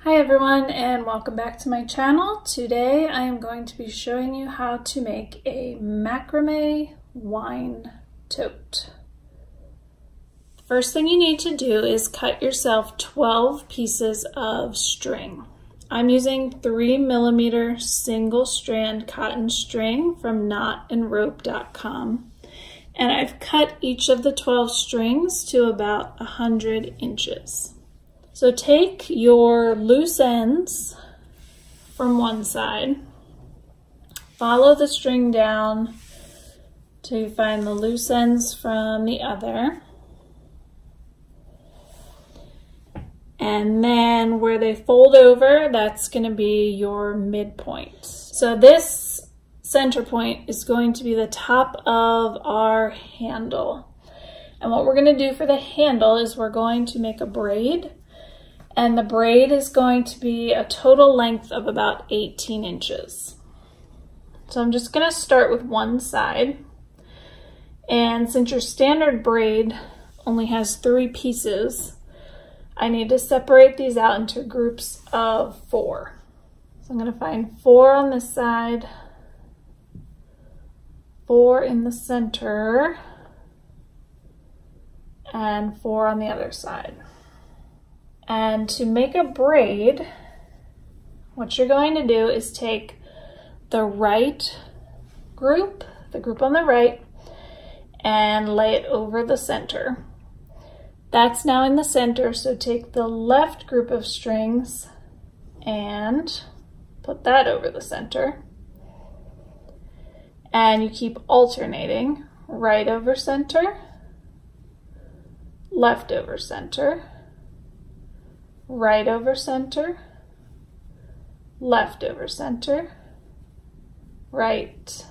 Hi everyone, and welcome back to my channel. Today I am going to be showing you how to make a macrame wine tote. First thing you need to do is cut yourself 12 pieces of string. I'm using 3mm single strand cotton string from knotandrope.com, and I've cut each of the 12 strings to about 100 inches. So take your loose ends from one side, follow the string down till you find the loose ends from the other, and then where they fold over, that's going to be your midpoint. So this center point is going to be the top of our handle. And what we're going to do for the handle is we're going to make a braid. And the braid is going to be a total length of about 18 inches. So I'm just going to start with one side. And since your standard braid only has 3 pieces, I need to separate these out into groups of 4. So I'm going to find 4 on this side, 4 in the center, and 4 on the other side. And to make a braid, what you're going to do is take the right group, the group on the right, and lay it over the center. That's now in the center, so take the left group of strings and put that over the center. And you keep alternating, right over center, left over center, right over center, left over center, right,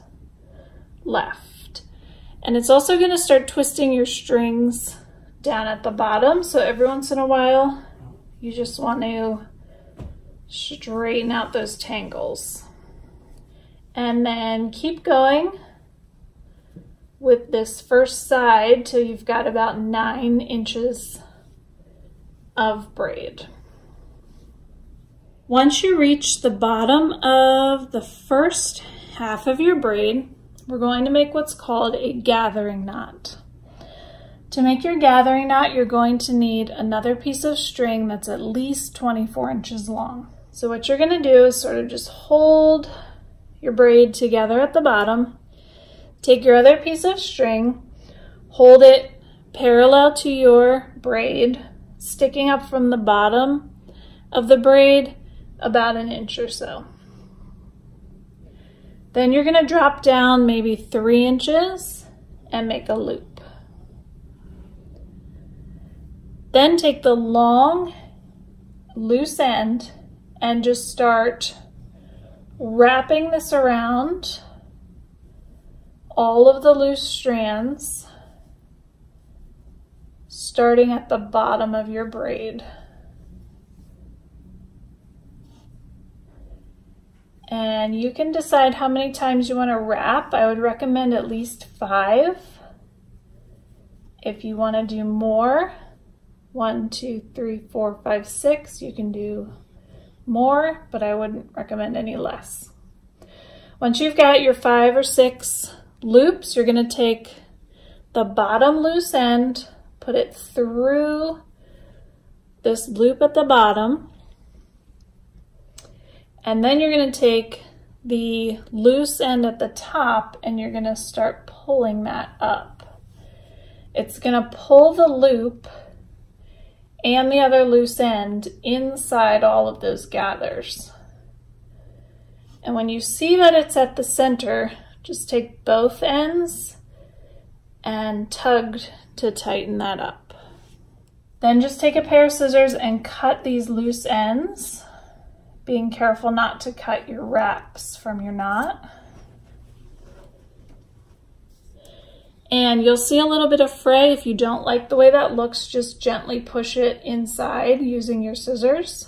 left. And it's also going to start twisting your strings down at the bottom, so every once in a while you just want to straighten out those tangles. And then keep going with this first side till you've got about 9 inches of braid. Once you reach the bottom of the first half of your braid, we're going to make what's called a gathering knot. To make your gathering knot, you're going to need another piece of string that's at least 24 inches long. So what you're going to do is sort of just hold your braid together at the bottom, take your other piece of string, hold it parallel to your braid, sticking up from the bottom of the braid about 1 inch or so. Then you're going to drop down maybe 3 inches and make a loop. Then take the long loose end and just start wrapping this around all of the loose strands, starting at the bottom of your braid. And you can decide how many times you want to wrap. I would recommend at least 5. If you want to do more, 1, 2, 3, 4, 5, 6, you can do more, but I wouldn't recommend any less. Once you've got your 5 or 6 loops, you're going to take the bottom loose end, put it through this loop at the bottom, and then you're going to take the loose end at the top and you're going to start pulling that up. It's going to pull the loop and the other loose end inside all of those gathers. And when you see that it's at the center, just take both ends and tug to tighten that up. Then just take a pair of scissors and cut these loose ends, being careful not to cut your wraps from your knot. And you'll see a little bit of fray. If you don't like the way that looks, just gently push it inside using your scissors.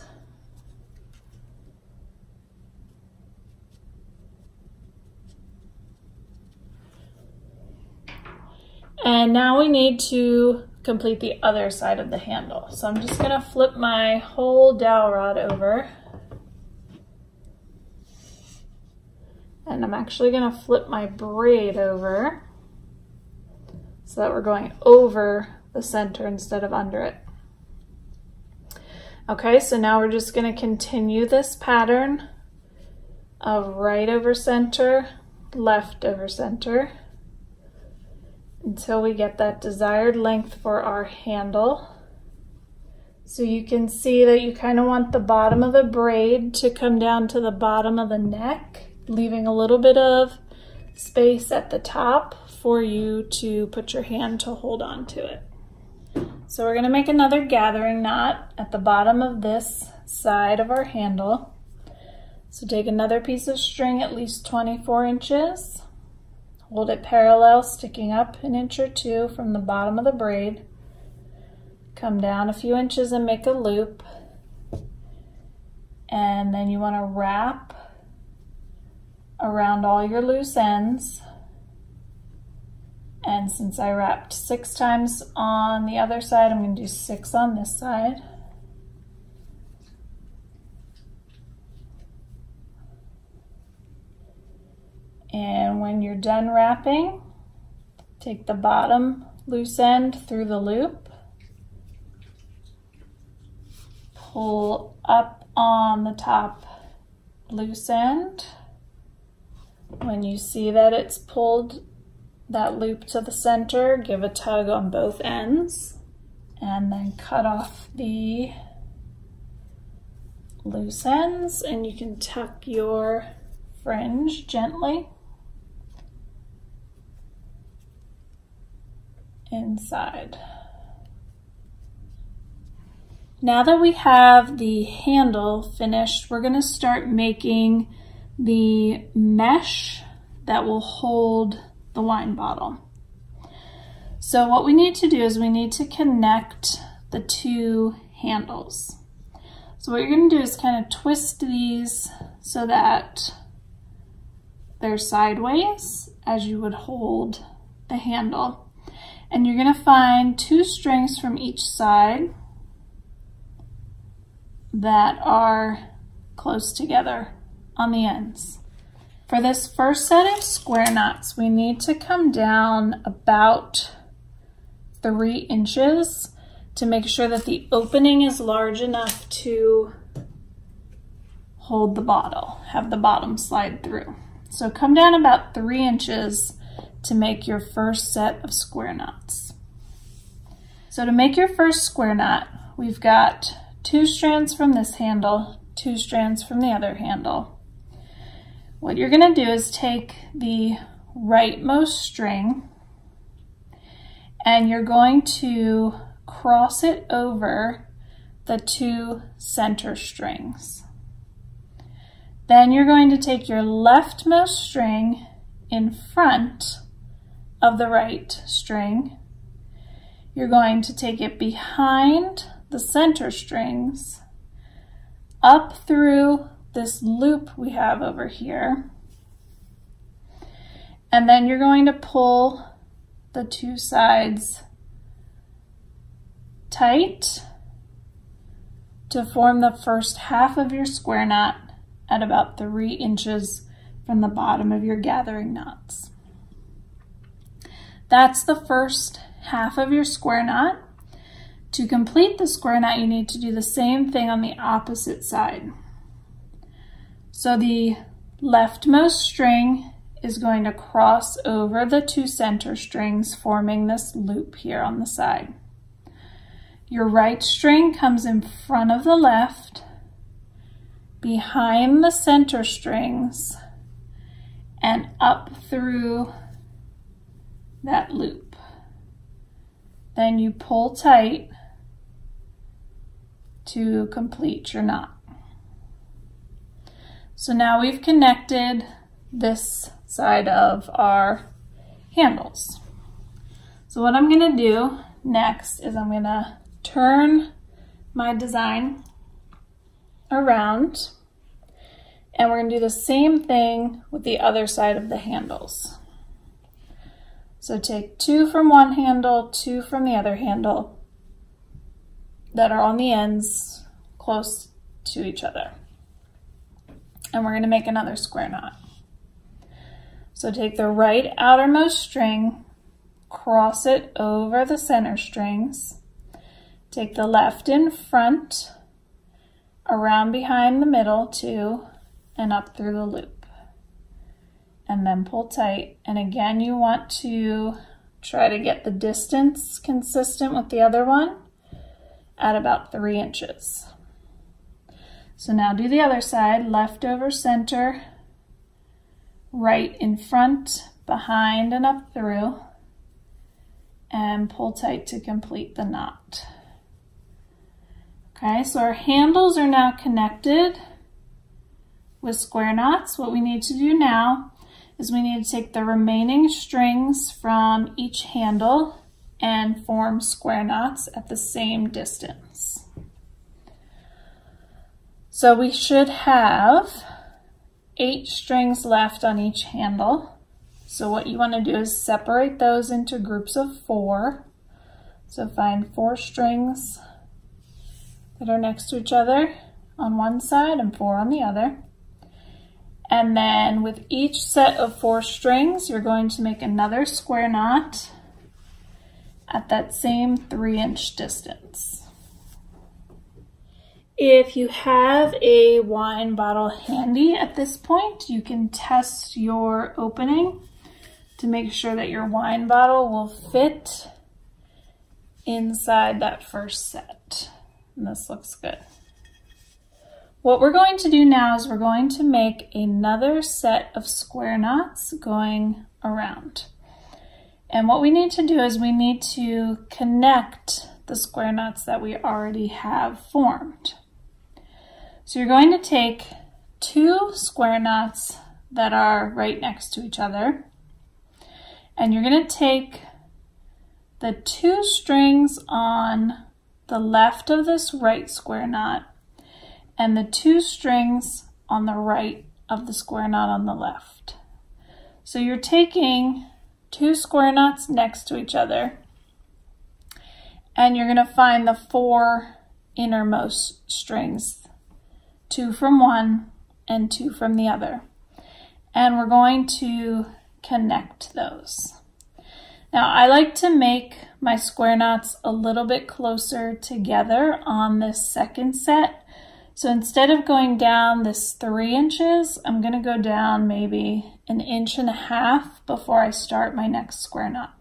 And now we need to complete the other side of the handle. So I'm just gonna flip my whole dowel rod over. And I'm actually gonna flip my braid over so that we're going over the center instead of under it. Okay, so now we're just gonna continue this pattern of right over center, left over center, until we get that desired length for our handle. So you can see that you kind of want the bottom of the braid to come down to the bottom of the neck, leaving a little bit of space at the top for you to put your hand to hold on to it. So we're going to make another gathering knot at the bottom of this side of our handle. So take another piece of string at least 24 inches. Hold it parallel, sticking up an inch or two from the bottom of the braid. Come down a few inches and make a loop. And then you want to wrap around all your loose ends. And since I wrapped 6 times on the other side, I'm going to do 6 on this side. And when you're done wrapping, take the bottom loose end through the loop, pull up on the top loose end. When you see that it's pulled that loop to the center, give a tug on both ends, and then cut off the loose ends, and you can tuck your fringe gently inside. Now that we have the handle finished, we're going to start making the mesh that will hold the wine bottle. So what we need to do is we need to connect the 2 handles. So what you're going to do is kind of twist these so that they're sideways as you would hold the handle. And you're going to find 2 strings from each side that are close together on the ends. For this first set of square knots, we need to come down about 3 inches to make sure that the opening is large enough to hold the bottle, have the bottom slide through. So come down about 3 inches to make your first set of square knots. So to make your first square knot, we've got 2 strands from this handle, 2 strands from the other handle. What you're going to do is take the rightmost string and you're going to cross it over the 2 center strings. Then you're going to take your leftmost string in front of the right string. You're going to take it behind the center strings up through this loop we have over here, and then you're going to pull the 2 sides tight to form the first half of your square knot at about 3 inches from the bottom of your gathering knots. That's the first half of your square knot. To complete the square knot, you need to do the same thing on the opposite side. So the leftmost string is going to cross over the 2 center strings, forming this loop here on the side. Your right string comes in front of the left, behind the center strings, and up through that loop. Then you pull tight to complete your knot. So now we've connected this side of our handles. So what I'm going to do next is I'm going to turn my design around, and we're going to do the same thing with the other side of the handles. So take 2 from one handle, 2 from the other handle that are on the ends close to each other. And we're going to make another square knot. So take the right outermost string, cross it over the center strings, take the left in front, around behind the middle 2, and up through the loop. And then pull tight. And again, you want to try to get the distance consistent with the other one at about 3 inches. So now do the other side, left over center, right in front, behind and up through, and pull tight to complete the knot. Okay, so our handles are now connected with square knots. What we need to do now is we need to take the remaining strings from each handle and form square knots at the same distance. So we should have 8 strings left on each handle. So what you want to do is separate those into groups of 4. So find 4 strings that are next to each other on one side and 4 on the other. And then with each set of 4 strings, you're going to make another square knot at that same 3-inch distance. If you have a wine bottle handy at this point, you can test your opening to make sure that your wine bottle will fit inside that first set. And this looks good. What we're going to do now is we're going to make another set of square knots going around. And what we need to do is we need to connect the square knots that we already have formed. So you're going to take 2 square knots that are right next to each other, and you're going to take the 2 strings on the left of this right square knot and the 2 strings on the right of the square knot on the left. So you're taking 2 square knots next to each other, and you're going to find the 4 innermost strings, 2 from one and 2 from the other. And we're going to connect those. Now I like to make my square knots a little bit closer together on this second set. So instead of going down this 3 inches, I'm going to go down maybe 1.5 inches before I start my next square knot.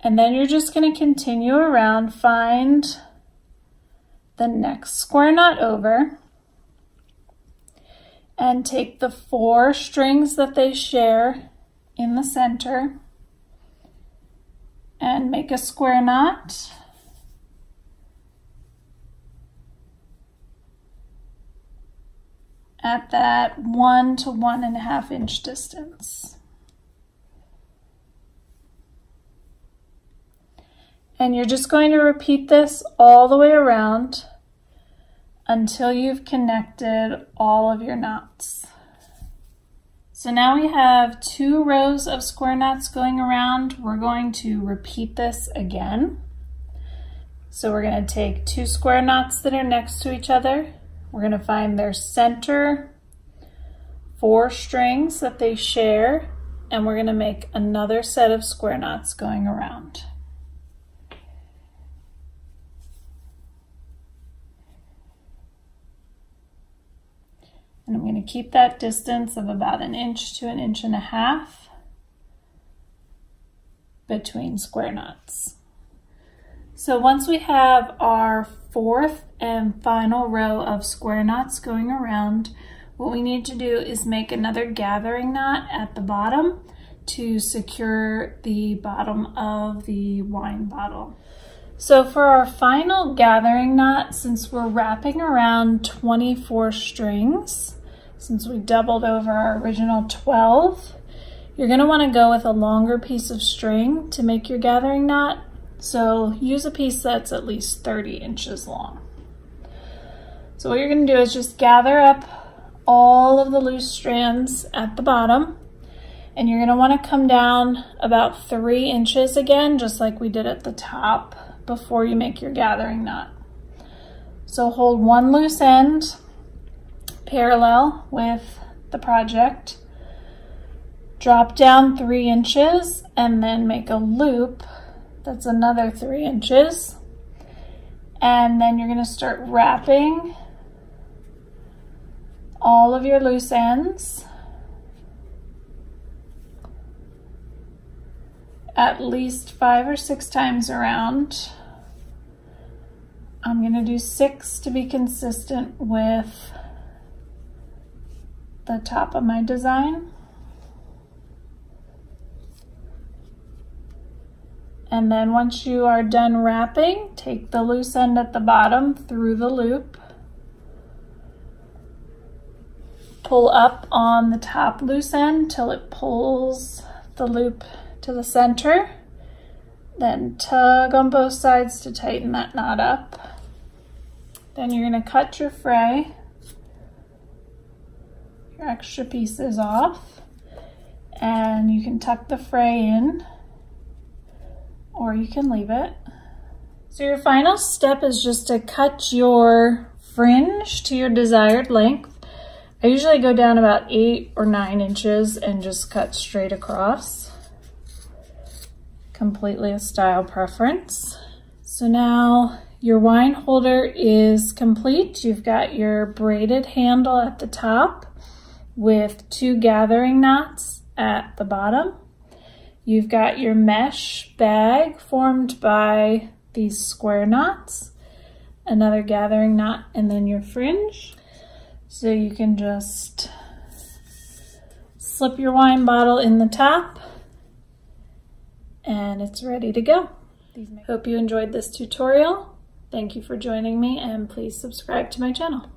And then you're just going to continue around, find the next square knot over, and take the 4 strings that they share in the center and make a square knot. At that 1 to 1.5 inch distance. And you're just going to repeat this all the way around until you've connected all of your knots. So now we have 2 rows of square knots going around. We're going to repeat this again. So we're going to take 2 square knots that are next to each other. We're going to find their center 4 strings that they share, and we're going to make another set of square knots going around. And I'm going to keep that distance of about 1 inch to 1.5 inches between square knots. So once we have our 4th and final row of square knots going around, what we need to do is make another gathering knot at the bottom to secure the bottom of the wine bottle. So for our final gathering knot, since we're wrapping around 24 strings, since we doubled over our original 12, You're going to want to go with a longer piece of string to make your gathering knot. So use a piece that's at least 30 inches long. So what you're going to do is just gather up all of the loose strands at the bottom, and you're going to want to come down about 3 inches again, just like we did at the top before you make your gathering knot. So hold one loose end parallel with the project, drop down 3 inches, and then make a loop that's another 3 inches. And then you're going to start wrapping all of your loose ends at least 5 or 6 times around. I'm going to do 6 to be consistent with the top of my design. And then once you are done wrapping, take the loose end at the bottom through the loop, pull up on the top loose end till it pulls the loop to the center, then tug on both sides to tighten that knot up. Then you're going to cut your fray, your extra pieces off, and you can tuck the fray in, or you can leave it. So your final step is just to cut your fringe to your desired length. I usually go down about 8 or 9 inches and just cut straight across. Completely a style preference. So now your wine holder is complete. You've got your braided handle at the top with 2 gathering knots at the bottom. You've got your mesh bag formed by these square knots, another gathering knot, and then your fringe. So you can just slip your wine bottle in the top and it's ready to go. Hope you enjoyed this tutorial. Thank you for joining me, and please subscribe to my channel.